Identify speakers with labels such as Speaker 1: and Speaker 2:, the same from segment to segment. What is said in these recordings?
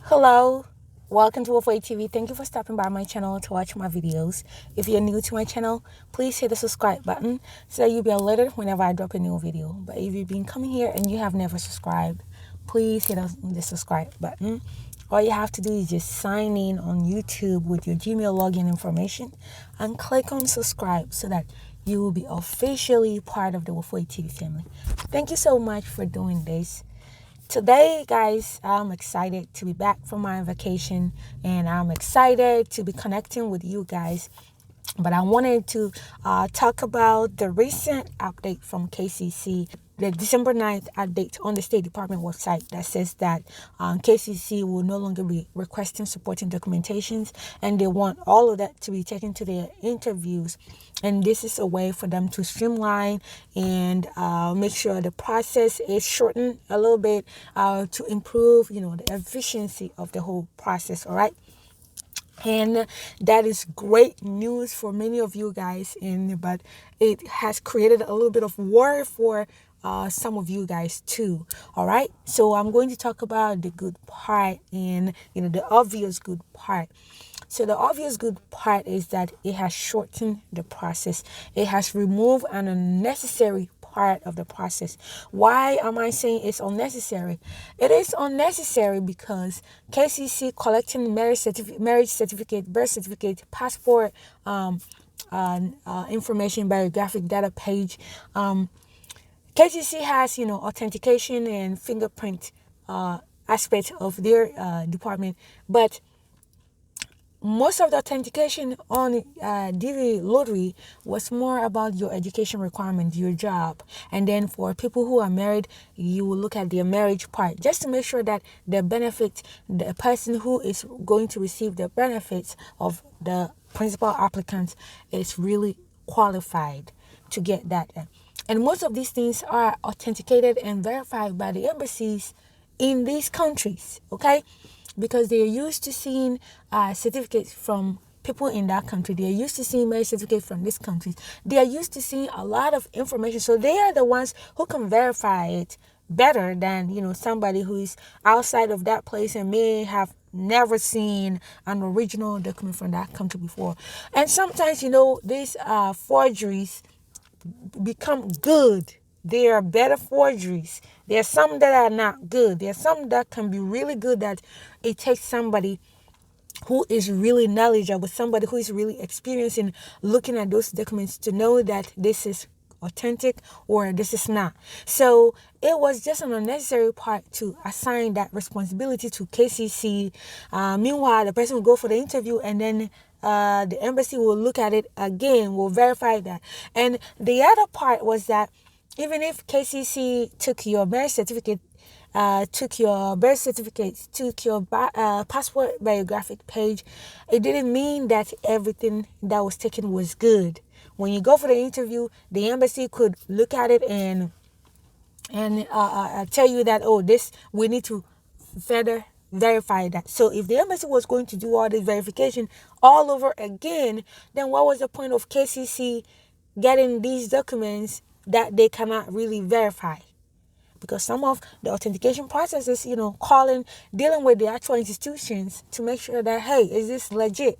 Speaker 1: Hello, welcome to Wolfway TV. Thank you for stopping by my channel to watch my videos. If you're new to my channel, please hit the subscribe button so that you'll be alerted whenever I drop a new video. But if you've been coming here and you have never subscribed, please hit the subscribe button. All you have to do is just sign in on YouTube with your Gmail login information and click on subscribe so that you will be officially part of the Wolfway TV family. Thank you so much for doing this. Today, guys, I'm excited to be back from my vacation and I'm excited to be connecting with you guys. But I wanted to talk about the recent update from KCC, the December 9th update on the State Department website that says that KCC will no longer be requesting supporting documentations, and they want all of that to be taken to their interviews. And this is a way for them to streamline and make sure the process is shortened a little bit to improve, the efficiency of the whole process. All right. And that is great news for many of you guys, but it has created a little bit of worry for some of you guys too. All right, so I'm going to talk about the good part and the obvious good part. So the obvious good part is that it has shortened the process. It has removed an unnecessary part of the process. Why am I saying it's unnecessary? It is unnecessary because KCC collecting marriage certificate, birth certificate, passport information, biographic data page. KCC has authentication and fingerprint aspect of their department, but most of the authentication on DV lottery was more about your education requirement, your job. And then for people who are married, you will look at their marriage part just to make sure that the person who is going to receive the benefits of the principal applicant is really qualified to get that. And most of these things are authenticated and verified by the embassies in these countries, okay? Because they're used to seeing certificates from people in that country. They're used to seeing marriage certificates from these countries. They are used to seeing a lot of information. So they are the ones who can verify it better than, somebody who is outside of that place and may have never seen an original document from that country before. And sometimes, these forgeries become good. There are better forgeries. There are some that are not good. There are some that can be really good, that it takes somebody who is really knowledgeable, somebody who is really experienced in looking at those documents to know that this is authentic or this is not. So it was just an unnecessary part to assign that responsibility to KCC. Meanwhile, the person will go for the interview and then the embassy will look at it again, will verify that. And the other part was that even if KCC took your marriage certificate, took your birth certificate, took your passport biographic page, it didn't mean that everything that was taken was good. When you go for the interview, the embassy could look at it and tell you that, we need to further verify that. So if the embassy was going to do all this verification all over again, then what was the point of KCC getting these documents that they cannot really verify? Because some of the authentication processes, dealing with the actual institutions to make sure that, hey, is this legit?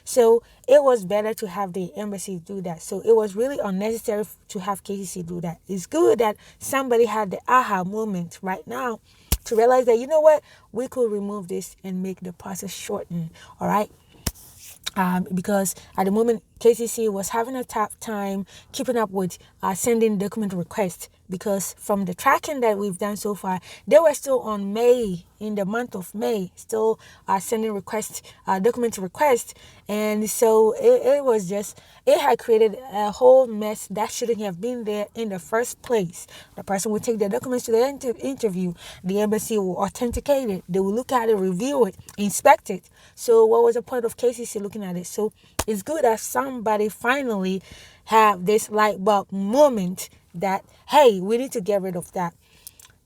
Speaker 1: So it was better to have the embassy do that. So it was really unnecessary to have KCC do that. It's good that somebody had the aha moment right now to realize that, we could remove this and make the process shorten. All right. Because at the moment, KCC was having a tough time keeping up with sending document requests, because from the tracking that we've done so far, they were still on May, in the month of May, still sending document requests. And so it had created a whole mess that shouldn't have been there in the first place. The person will take their documents to the interview. The embassy will authenticate it. They will look at it, review it, inspect it. So what was the point of KCC looking at it? So it's good that somebody finally have this light bulb moment that, hey, we need to get rid of that.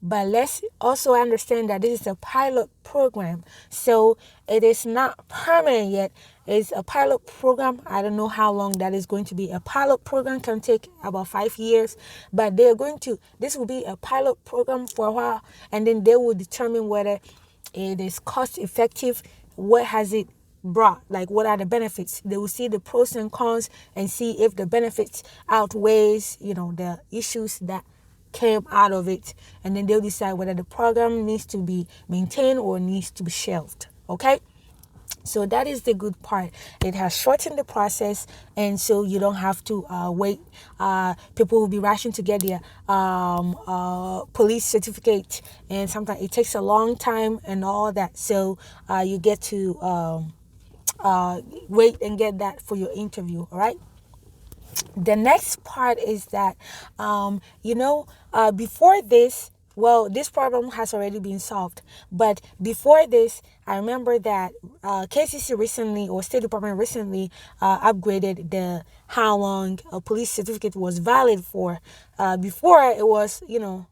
Speaker 1: But let's also understand that this is a pilot program. So it is not permanent yet. It's a pilot program. I don't know how long that is going to be. A pilot program can take about 5 years. But this will be a pilot program for a while. And then they will determine whether It is cost effective. What has it brought? Like, what are the benefits? They will see the pros and cons and see if the benefits outweighs, the issues that came out of it. And then they'll decide whether the program needs to be maintained or needs to be shelved. Okay? So that is the good part. It has shortened the process, and so you don't have to wait. People will be rushing to get their police certificate, and sometimes it takes a long time and all that. So you get to wait and get that for your interview. All right. The next part is that, before this, well, this problem has already been solved. But before this, I remember that KCC recently, or State Department recently, upgraded the how long a police certificate was valid for. Before it was,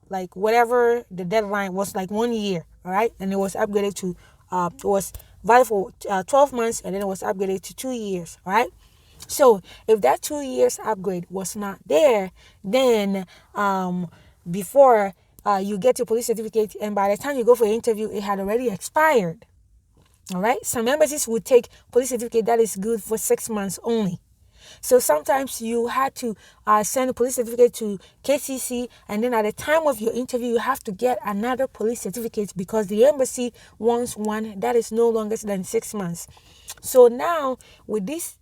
Speaker 1: like whatever the deadline was, like 1 year, all right, and it was upgraded to, it was valid for 12 months, and then it was upgraded to 2 years, all right. So if that 2 years upgrade was not there, then before you get your police certificate, and by the time you go for the interview, it had already expired. All right. Some embassies would take police certificate that is good for 6 months only. So sometimes you had to send a police certificate to KCC, and then at the time of your interview, you have to get another police certificate because the embassy wants one that is no longer than 6 months. So now with these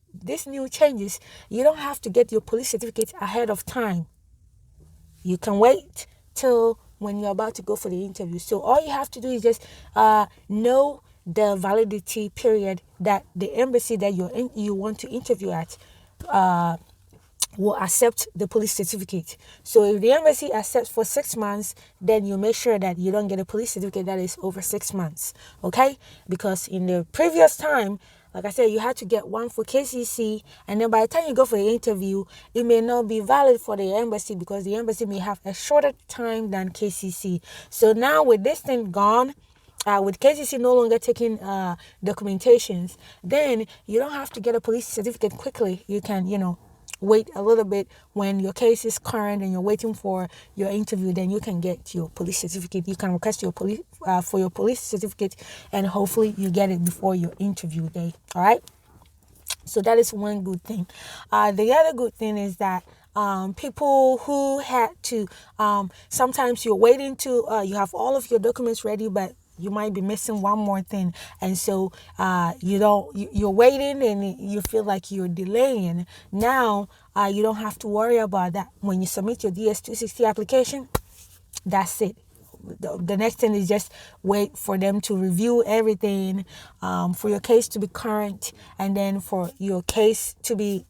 Speaker 1: new changes, you don't have to get your police certificate ahead of time. You can wait till when you're about to go for the interview. So all you have to do is just know the validity period that the embassy that you want to interview at will accept the police certificate. So if the embassy accepts for 6 months, then you make sure that you don't get a police certificate that is over 6 months. Okay? Because in the previous time, like I said, you had to get one for KCC, and then by the time you go for the interview, it may not be valid for the embassy because the embassy may have a shorter time than KCC. So now with this thing gone, with KCC no longer taking documentations, then you don't have to get a police certificate quickly. You can, wait a little bit when your case is current and you're waiting for your interview. Then you can get your police certificate. You can request your police for your police certificate, and hopefully you get it before your interview day. All right. So that is one good thing. The other good thing is that people who had to, sometimes you're waiting to, you have all of your documents ready, but you might be missing one more thing, and so you're waiting and you feel like you're delaying. Now you don't have to worry about that. When you submit your DS-260 application, that's it. The next thing is just wait for them to review everything, for your case to be current, and then for your case to be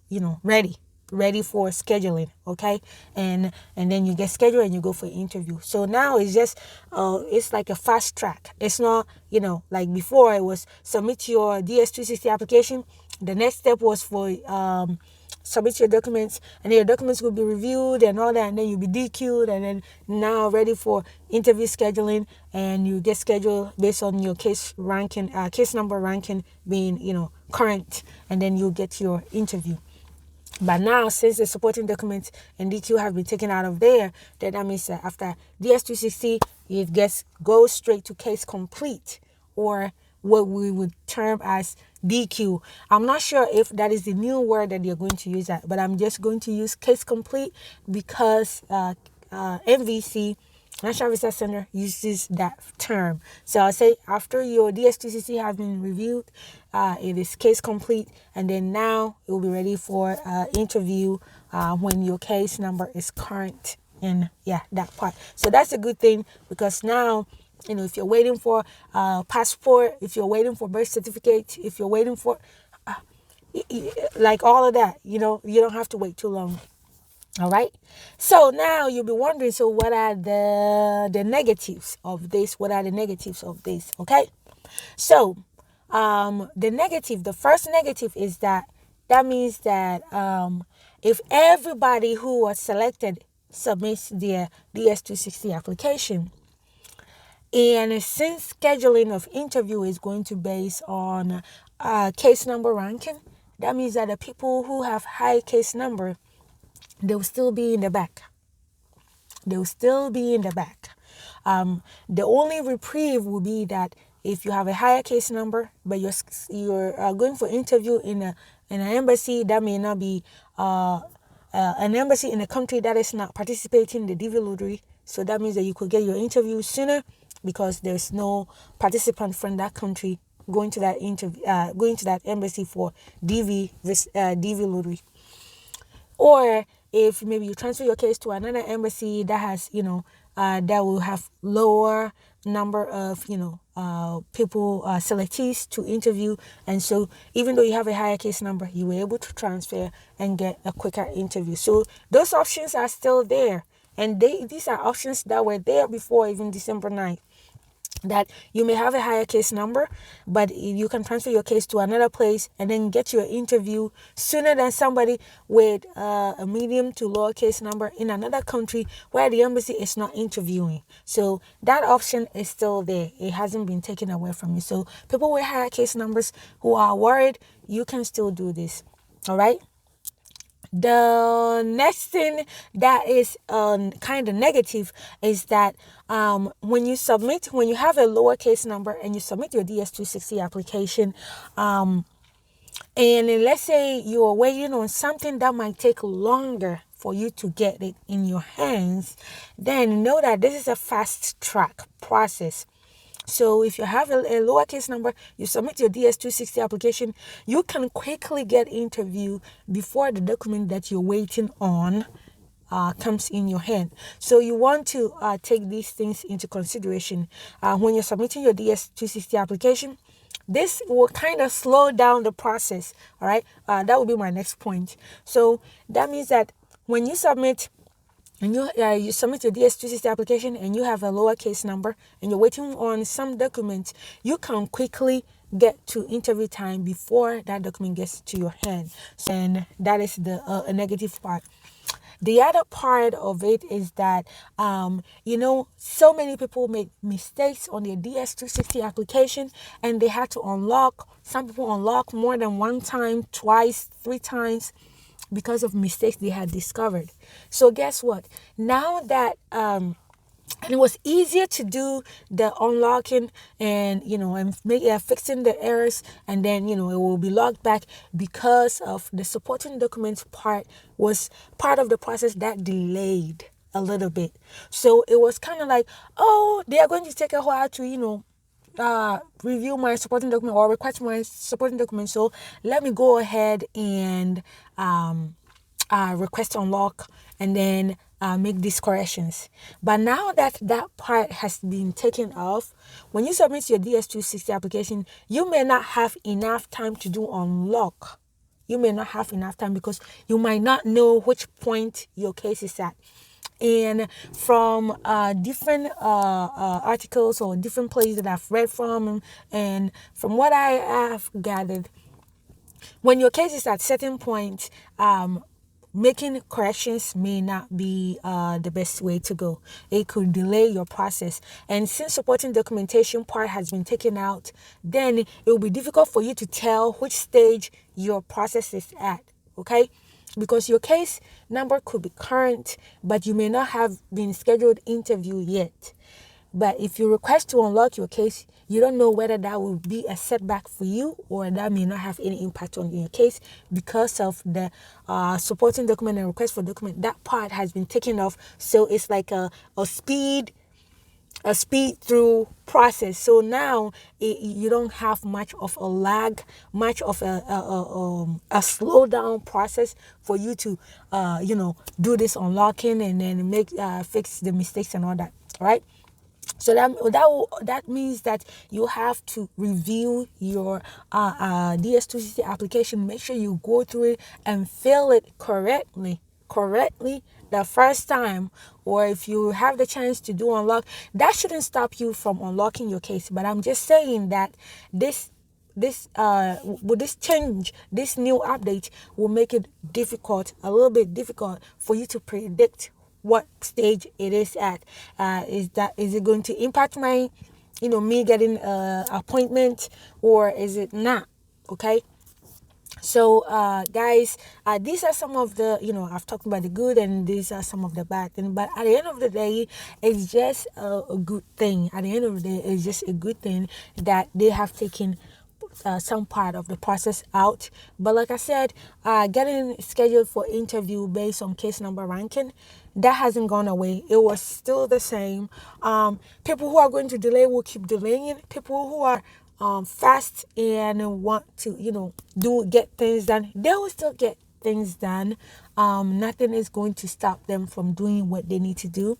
Speaker 1: ready for scheduling. Okay, and then you get scheduled and you go for interview. So now it's just it's like a fast track. It's not like before it was submit your DS-260 application. The next step was for submit your documents, and then your documents will be reviewed and all that, and then you'll be DQ'd, and then now ready for interview scheduling, and you get scheduled based on your case ranking, case number ranking being current, and then you get your interview. But now, since the supporting documents and DQ have been taken out of there, then that means that after DS-260, it goes straight to case complete, or what we would term as DQ. I'm not sure if that is the new word that they're going to use, but I'm just going to use case complete because NVC, National Visa Center, uses that term. So I'll say after your DS-260 has been reviewed, it is case complete, and then now it will be ready for interview when your case number is current, and that part. So that's a good thing, because now if you're waiting for passport, if you're waiting for birth certificate, if you're waiting for like all of that, you don't have to wait too long. All right. So now you'll be wondering, so what are the negatives of this? What are the negatives of this? Okay. So the first negative is that means that if everybody who was selected submits their DS-260 application, and since scheduling of interview is going to base on case number ranking, that means that the people who have high case number, they'll still be in the back. The only reprieve will be that if you have a higher case number, but you're going for interview in an embassy that may not be an embassy in a country that is not participating in the DV lottery. So that means that you could get your interview sooner because there's no participant from that country going to that embassy for DV lottery. Or if maybe you transfer your case to another embassy that has, that will have lower number of, people, selectees to interview. And so even though you have a higher case number, you were able to transfer and get a quicker interview. So those options are still there. And these are options that were there before even December 9th. That you may have a higher case number, but you can transfer your case to another place and then get your interview sooner than somebody with a medium to lower case number in another country where the embassy is not interviewing. So that option is still there. It hasn't been taken away from you. So people with higher case numbers who are worried, you can still do this. All right. The next thing that is kind of negative is that when you have a lower case number and you submit your DS260 application, and let's say you are waiting on something that might take longer for you to get it in your hands, then know that this is a fast track process. So if you have a lowercase number, you submit your DS260 application, you can quickly get interview before the document that you're waiting on comes in your hand. So you want to take these things into consideration when you're submitting your DS260 application. This will kind of slow down the process. All right, that will be my next point. So that means that when you submit and you submit your DS260 application and you have a lower case number and you're waiting on some documents, you can quickly get to interview time before that document gets to your hand. And that is the negative part. The other part of it is that, so many people make mistakes on their DS260 application and they had to unlock. Some people unlock more than one time, twice, 3 times, because of mistakes they had discovered. So guess what? Now that and it was easier to do the unlocking and fixing the errors, and then it will be logged back because of the supporting documents part was part of the process that delayed a little bit. So it was kind of like, they are going to take a while to review my supporting document or request my supporting document. So let me go ahead and request unlock and then make these corrections. But now that part has been taken off, when you submit your DS260 application, you may not have enough time to do unlock. You may not have enough time because you might not know which point your case is at. And from different articles or different places that I've read from, and from what I have gathered, when your case is at certain point, making corrections may not be the best way to go. It could delay your process. And since supporting documentation part has been taken out, then it will be difficult for you to tell which stage your process is at. Okay? Because your case number could be current, but you may not have been scheduled interview yet. But if you request to unlock your case, you don't know whether that will be a setback for you or that may not have any impact on your case because of the supporting document and request for document. That part has been taken off. So it's like a speed through process. So now you don't have much of a lag, much of a slow down process for you to do this unlocking and then fix the mistakes and all that. All right. So that means that you have to review your DS260 application. Make sure you go through it and fill it correctly the first time, or if you have the chance to do unlock, that shouldn't stop you from unlocking your case. But I'm just saying that with this change, this new update will make it a little bit difficult for you to predict what stage it is at. Is it going to impact my, me getting an appointment, or is it not? Okay. So, guys, these are some of the, I've talked about the good, and these are some of the bad things. But at the end of the day, it's just a good thing. At the end of the day, it's just a good thing that they have taken some part of the process out. But like I said, getting scheduled for interview based on case number ranking, that hasn't gone away. It was still the same. People who are going to delay will keep delaying. People who are fast and want to, get things done, they will still get things done. Nothing is going to stop them from doing what they need to do.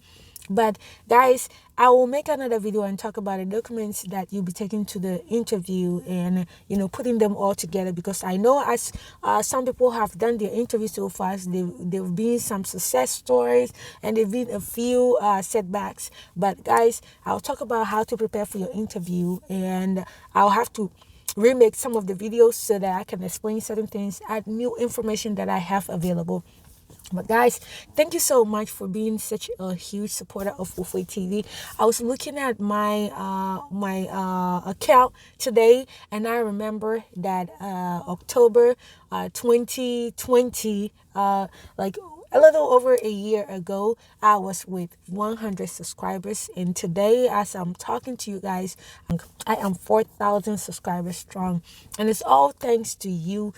Speaker 1: But guys, I will make another video and talk about the documents that you'll be taking to the interview, and putting them all together, because I know as some people have done their interview so fast, there've been some success stories and there've been a few setbacks. But guys, I'll talk about how to prepare for your interview, and I'll have to remake some of the videos so that I can explain certain things, add new information that I have available. But guys, thank you so much for being such a huge supporter of Ufwe TV. I was looking at my account today, and I remember that October 2020, like a little over a year ago, I was with 100 subscribers, and today, as I'm talking to you guys, I am 4,000 subscribers strong, and it's all thanks to you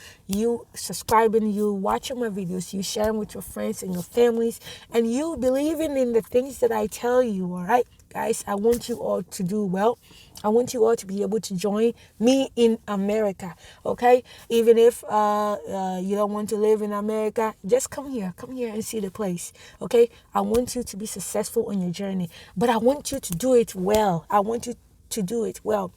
Speaker 1: subscribing, you watching my videos, you sharing with your friends and your families, and you believing in the things that I tell you. All right, guys, I want you all to do well. I want you all to be able to join me in America, okay? Even if you don't want to live in America, just come here and see the place, okay? I want you to be successful on your journey, but I want you to do it well. I want you to do it well.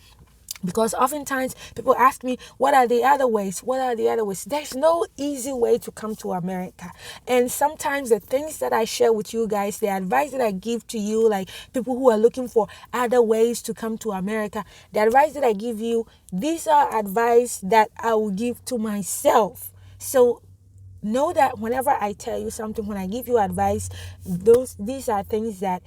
Speaker 1: Because oftentimes people ask me, what are the other ways? What are the other ways? There's no easy way to come to America. And sometimes the things that I share with you guys, the advice that I give to you, like people who are looking for other ways to come to America, the advice that I give you, these are advice that I will give to myself. So know that whenever I tell you something, when I give you advice, these are things that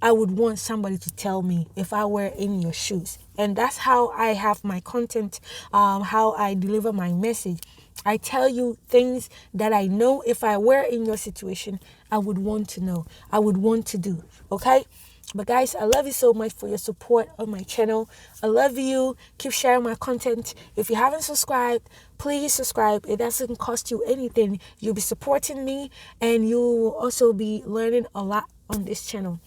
Speaker 1: I would want somebody to tell me if I were in your shoes. And that's how I have my content, how I deliver my message. I tell you things that I know if I were in your situation, I would want to know, I would want to do, okay? But guys, I love you so much for your support on my channel. I love you. Keep sharing my content. If you haven't subscribed, please subscribe. It doesn't cost you anything. You'll be supporting me, and you'll also be learning a lot on this channel.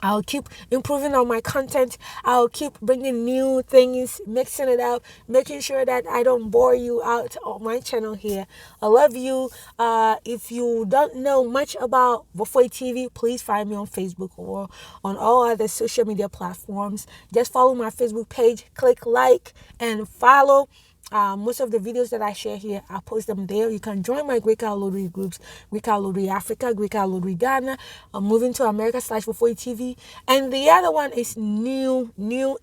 Speaker 1: I'll keep improving on my content. I'll keep bringing new things, mixing it up, making sure that I don't bore you out on my channel here. I love you. If you don't know much about Ufwe TV, please find me on Facebook or on all other social media platforms. Just follow my Facebook page, click like and follow. Most of the videos that I share here, I post them there. You can join my Greek Lottery groups, Greek Lottery Africa, Greek Lottery Ghana, Moving to America / Ufwe TV. And the other one is New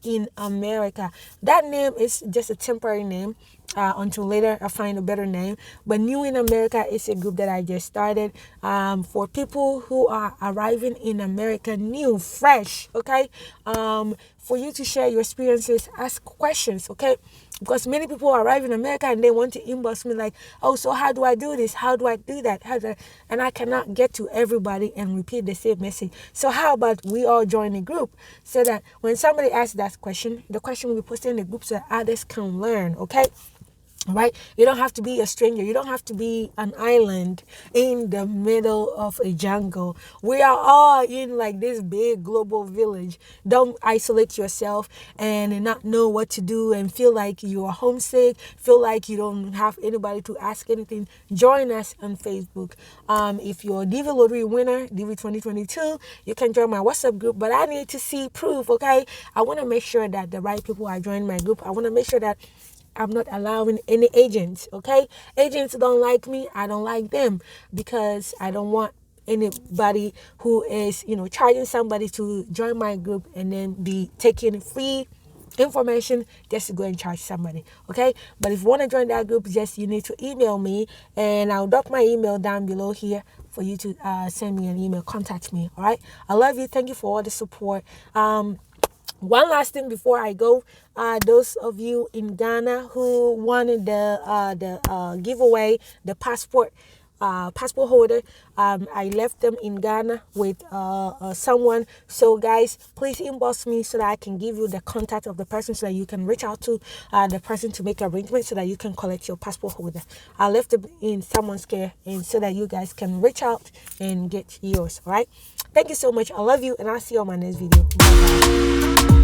Speaker 1: in America. That name is just a temporary name until later I find a better name. But New in America is a group that I just started for people who are arriving in America new, fresh, okay? For you to share your experiences, ask questions, okay? Because many people arrive in America and they want to inbox me like, oh, so how do I do this? How do I do that? And I cannot get to everybody and repeat the same message. So how about we all join a group so that when somebody asks that question, the question will be posted in the group so that others can learn, okay? Right? You don't have to be a stranger. You don't have to be an island in the middle of a jungle. We are all in like this big global village. Don't isolate yourself and not know what to do and feel like you are homesick, feel like you don't have anybody to ask anything. Join us on Facebook. If you're a DV lottery winner, DV2022, you can join my WhatsApp group, but I need to see proof, okay? I want to make sure that the right people are joining my group. I want to make sure that I'm not allowing any agents, okay? Agents don't like me. I don't like them, because I don't want anybody who is, charging somebody to join my group and then be taking free information just to go and charge somebody, okay? But if you want to join that group, you need to email me, and I'll drop my email down below here for you to send me an email, contact me, all right? I love you. Thank you for all the support. One last thing before I go, those of you in Ghana who wanted the giveaway, the passport holder, I left them in Ghana with someone. So guys, please inbox me so that I can give you the contact of the person, so that you can reach out to the person to make arrangements so that you can collect your passport holder. I left it in someone's care, and so that you guys can reach out and get yours. All right, thank you so much. I love you, and I'll see you on my next video. Bye bye.